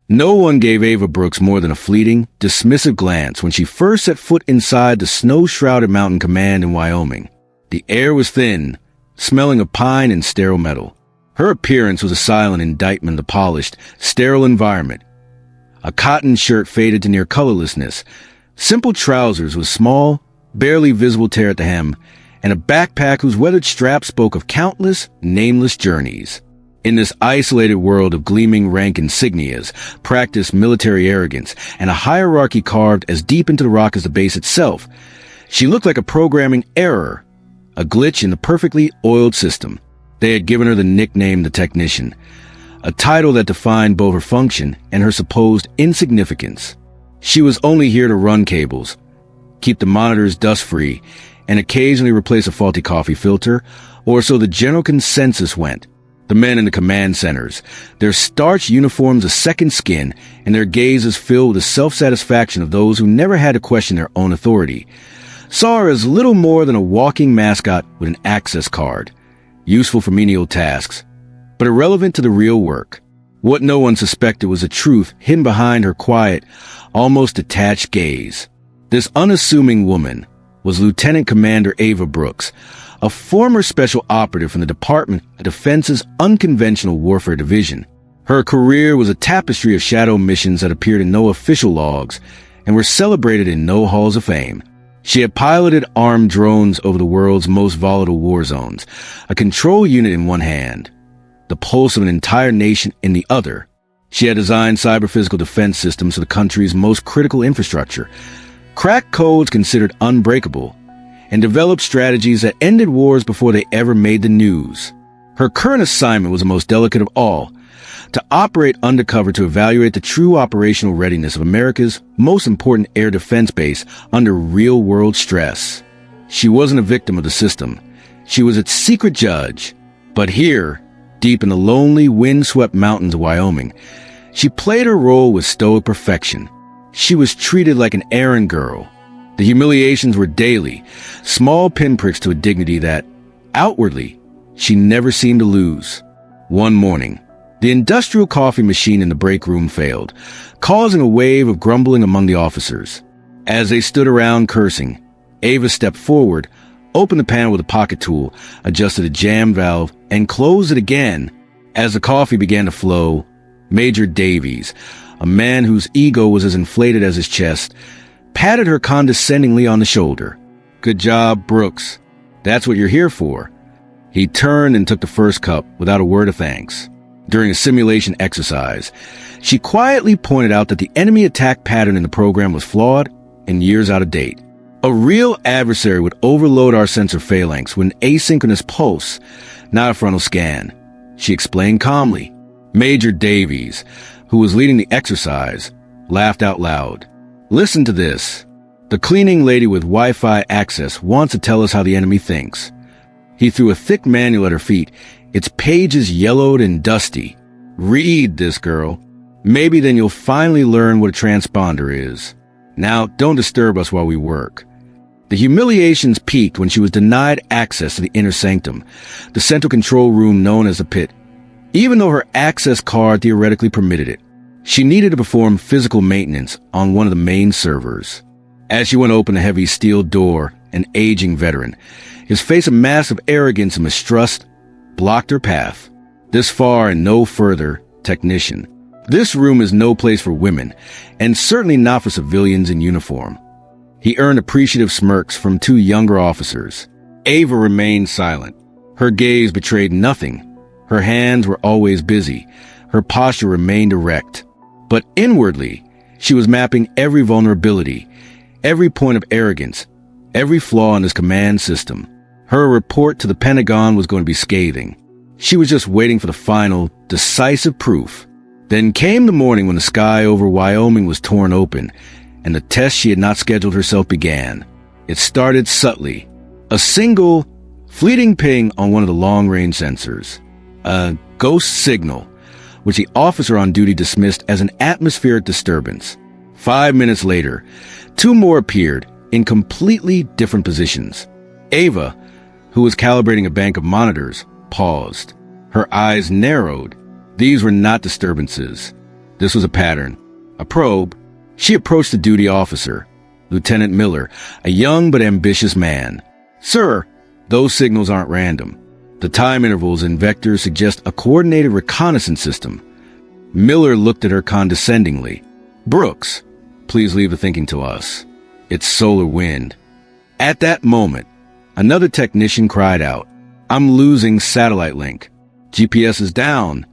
No one gave Ava Brooks more than a fleeting, dismissive glance when she first set foot inside the snow-shrouded mountain command in Wyoming. The air was thin, smelling of pine and sterile metal. Her appearance was a silent indictment of the polished, sterile environment. A cotton shirt faded to near colorlessness, simple trousers with small, barely visible tear at the hem, and a backpack whose weathered strap spoke of countless, nameless journeys. In this isolated world of gleaming rank insignias, practiced military arrogance, and a hierarchy carved as deep into the rock as the base itself, she looked like a programming error, a glitch in the perfectly oiled system. They had given her the nickname the Technician, a title that defined both her function and her supposed insignificance. She was only here to run cables, keep the monitors dust-free, and occasionally replace a faulty coffee filter, or so the general consensus went. The men in the command centers, their starched uniforms a second skin, and their gazes filled with the self-satisfaction of those who never had to question their own authority, saw her as little more than a walking mascot with an access card, useful for menial tasks, but irrelevant to the real work. What no one suspected was the truth hidden behind her quiet, almost detached gaze. This unassuming woman was Lieutenant Commander Ava Brooks, a former special operative from the Department of Defense's Unconventional Warfare Division. Her career was a tapestry of shadow missions that appeared in no official logs and were celebrated in no halls of fame. She had piloted armed drones over the world's most volatile war zones, a control unit in one hand, the pulse of an entire nation in the other. She had designed cyber-physical defense systems for the country's most critical infrastructure, cracked codes considered unbreakable, and developed strategies that ended wars before they ever made the news. Her current assignment was the most delicate of all, to operate undercover to evaluate the true operational readiness of America's most important air defense base under real-world stress. She wasn't a victim of the system. She was its secret judge. But here, deep in the lonely, wind-swept mountains of Wyoming, she played her role with stoic perfection. She was treated like an errand girl. The humiliations were daily, small pinpricks to a dignity that, outwardly, she never seemed to lose. One morning, the industrial coffee machine in the break room failed, causing a wave of grumbling among the officers. As they stood around cursing, Ava stepped forward, opened the panel with a pocket tool, adjusted a jam valve, and closed it again. As the coffee began to flow, Major Davies, a man whose ego was as inflated as his chest, patted her condescendingly on the shoulder. "Good job, Brooks. That's what you're here for." He turned and took the first cup without a word of thanks. During a simulation exercise, she quietly pointed out that the enemy attack pattern in the program was flawed and years out of date. A real adversary would overload our sensor phalanx with an asynchronous pulse, not a frontal scan, she explained calmly. Major Davies, who was leading the exercise, laughed out loud. "Listen to this. The cleaning lady with Wi-Fi access wants to tell us how the enemy thinks." He threw a thick manual at her feet, its pages yellowed and dusty. "Read this, girl. Maybe then you'll finally learn what a transponder is. Now, don't disturb us while we work." The humiliations peaked when she was denied access to the inner sanctum, the central control room known as the pit, even though her access card theoretically permitted it. She needed to perform physical maintenance on one of the main servers. As she went to open a heavy steel door, an aging veteran, his face a mask of arrogance and mistrust, blocked her path. "This far and no further, Technician. This room is no place for women, and certainly not for civilians in uniform." He earned appreciative smirks from two younger officers. Ava remained silent. Her gaze betrayed nothing. Her hands were always busy. Her posture remained erect. But inwardly, she was mapping every vulnerability, every point of arrogance, every flaw in this command system. Her report to the Pentagon was going to be scathing. She was just waiting for the final, decisive proof. Then came the morning when the sky over Wyoming was torn open, and the test she had not scheduled herself began. It started subtly. A single, fleeting ping on one of the long-range sensors. A ghost signal, which the officer on duty dismissed as an atmospheric disturbance. 5 minutes later, two more appeared in completely different positions. Ava, who was calibrating a bank of monitors, paused. Her eyes narrowed. These were not disturbances. This was a pattern, a probe. She approached the duty officer, Lieutenant Miller, a young but ambitious man. "Sir, those signals aren't random. The time intervals and vectors suggest a coordinated reconnaissance system." Miller looked at her condescendingly. "Brooks, please leave the thinking to us. It's solar wind." At that moment, another technician cried out, "I'm losing satellite link. GPS is down."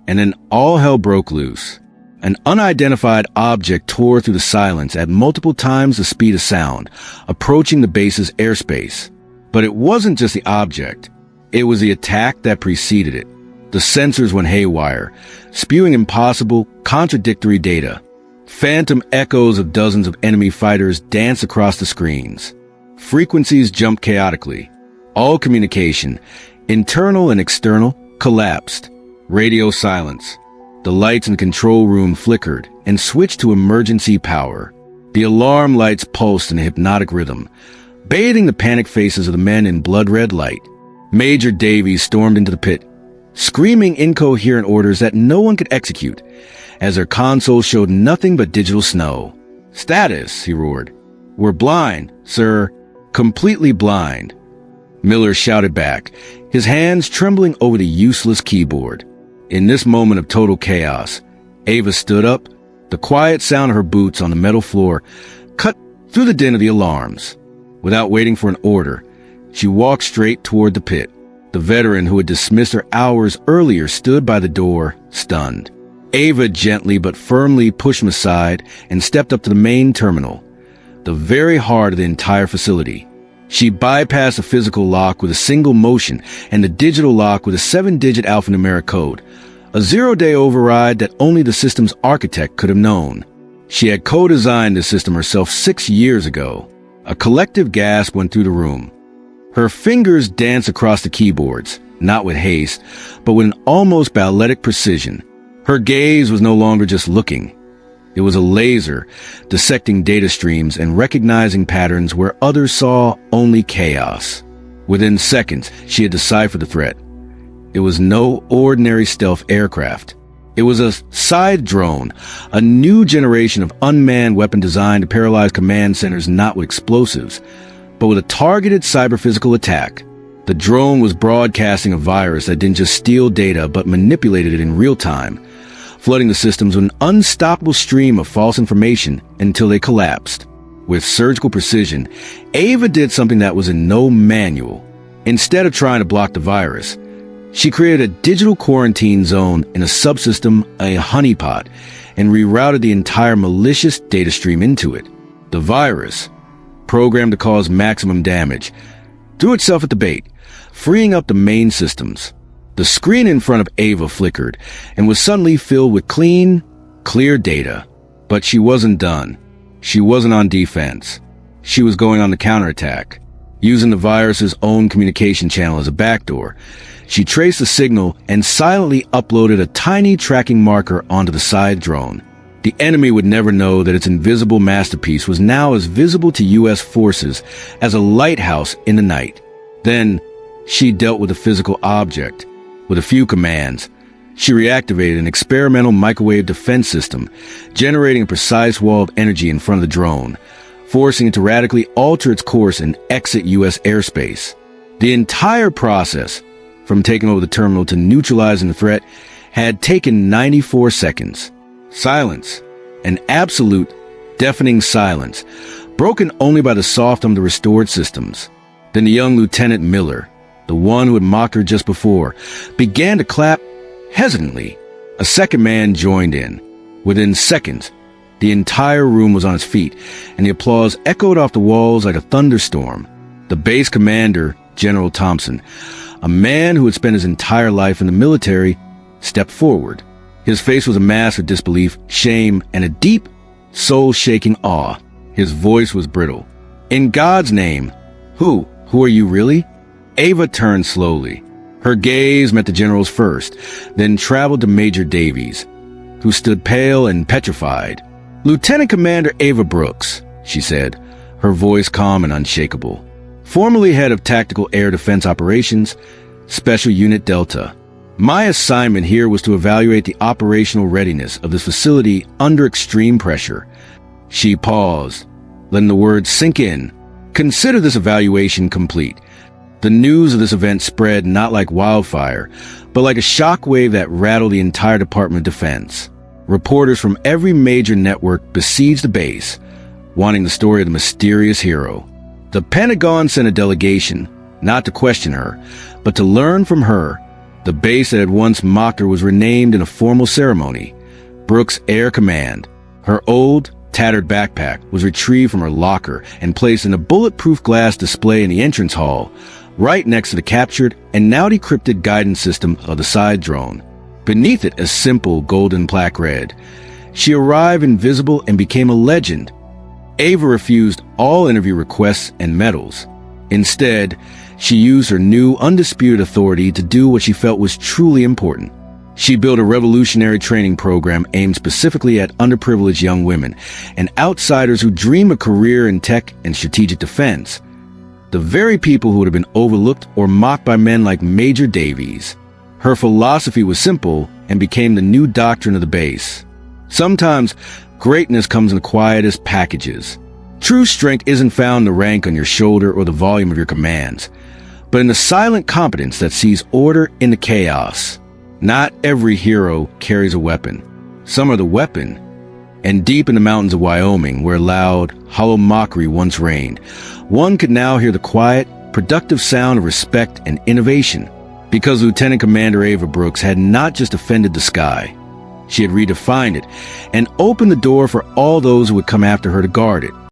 And then all hell broke loose. An unidentified object tore through the silence at multiple times the speed of sound, approaching the base's airspace. But it wasn't just the object. It was the attack that preceded it. The sensors went haywire, spewing impossible, contradictory data. Phantom echoes of dozens of enemy fighters danced across the screens. Frequencies jumped chaotically. All communication, internal and external, collapsed. Radio silence. The lights in the control room flickered and switched to emergency power. The alarm lights pulsed in a hypnotic rhythm, bathing the panicked faces of the men in blood-red light. Major Davies stormed into the pit, screaming incoherent orders that no one could execute, as their console showed nothing but digital snow. "Status," he roared. "We're blind, sir. Completely blind." Miller shouted back, his hands trembling over the useless keyboard. In this moment of total chaos, Ava stood up, the quiet sound of her boots on the metal floor cut through the din of the alarms. Without waiting for an order, she walked straight toward the pit. The veteran who had dismissed her hours earlier stood by the door, stunned. Ava gently but firmly pushed him aside and stepped up to the main terminal, the very heart of the entire facility. She bypassed the physical lock with a single motion and the digital lock with a 7-digit alphanumeric code, a 0-day override that only the system's architect could have known. She had co-designed the system herself 6 years ago. A collective gasp went through the room. Her fingers danced across the keyboards, not with haste, but with an almost balletic precision. Her gaze was no longer just looking. It was a laser, dissecting data streams and recognizing patterns where others saw only chaos. Within seconds, she had deciphered the threat. It was no ordinary stealth aircraft. It was a scythe drone, a new generation of unmanned weapon designed to paralyze command centers not with explosives, but with a targeted cyber-physical attack. The drone was broadcasting a virus that didn't just steal data but manipulated it in real time, flooding the systems with an unstoppable stream of false information until they collapsed. With surgical precision, Ava did something that was in no manual. Instead of trying to block the virus, she created a digital quarantine zone in a subsystem, a honeypot, and rerouted the entire malicious data stream into it. The virus, programmed to cause maximum damage, threw itself at the bait, freeing up the main systems. The screen in front of Ava flickered and was suddenly filled with clean, clear data. But she wasn't done. She wasn't on defense. She was going on the counterattack. Using the virus's own communication channel as a backdoor, she traced the signal and silently uploaded a tiny tracking marker onto the side drone. The enemy would never know that its invisible masterpiece was now as visible to U.S. forces as a lighthouse in the night. Then, she dealt with a physical object. With a few commands, she reactivated an experimental microwave defense system, generating a precise wall of energy in front of the drone, forcing it to radically alter its course and exit U.S. airspace. The entire process, from taking over the terminal to neutralizing the threat, had taken 94 seconds. Silence, an absolute, deafening silence, broken only by the soft hum of the restored systems. Then the young Lieutenant Miller, the one who had mocked her just before, began to clap hesitantly. A second man joined in. Within seconds, the entire room was on its feet, and the applause echoed off the walls like a thunderstorm. The base commander, General Thompson, a man who had spent his entire life in the military, stepped forward. His face was a mask of disbelief, shame, and a deep, soul-shaking awe. His voice was brittle. "In God's name, who are you really?" Ava turned slowly. Her gaze met the general's first, then traveled to Major Davies, who stood pale and petrified. "Lieutenant Commander Ava Brooks," she said, her voice calm and unshakable. "Formerly head of Tactical Air Defense Operations, Special Unit Delta. My assignment here was to evaluate the operational readiness of this facility under extreme pressure. She paused, letting the words sink in. Consider this evaluation complete. The news of this event spread not like wildfire, but like a shockwave that rattled the entire Department of Defense. Reporters from every major network besieged the base, wanting the story of the mysterious hero. The Pentagon sent a delegation, not to question her, but to learn from her. The base that had once mocked her was renamed in a formal ceremony. Brooks Air Command. Her old, tattered backpack was retrieved from her locker and placed in a bulletproof glass display in the entrance hall, right next to the captured and now decrypted guidance system of the side drone. Beneath it, a simple golden plaque read, "She arrived invisible and became a legend." Ava refused all interview requests and medals. Instead, she used her new undisputed authority to do what she felt was truly important. She built a revolutionary training program aimed specifically at underprivileged young women and outsiders who dream a career in tech and strategic defense. The very people who would have been overlooked or mocked by men like Major Davies. Her philosophy was simple and became the new doctrine of the base. Sometimes greatness comes in the quietest packages. True strength isn't found in the rank on your shoulder or the volume of your commands, but in the silent competence that sees order in the chaos. Not every hero carries a weapon. Some are the weapon. And deep in the mountains of Wyoming, where loud, hollow mockery once reigned, one could now hear the quiet, productive sound of respect and innovation. Because Lieutenant Commander Ava Brooks had not just defended the sky, she had redefined it and opened the door for all those who would come after her to guard it.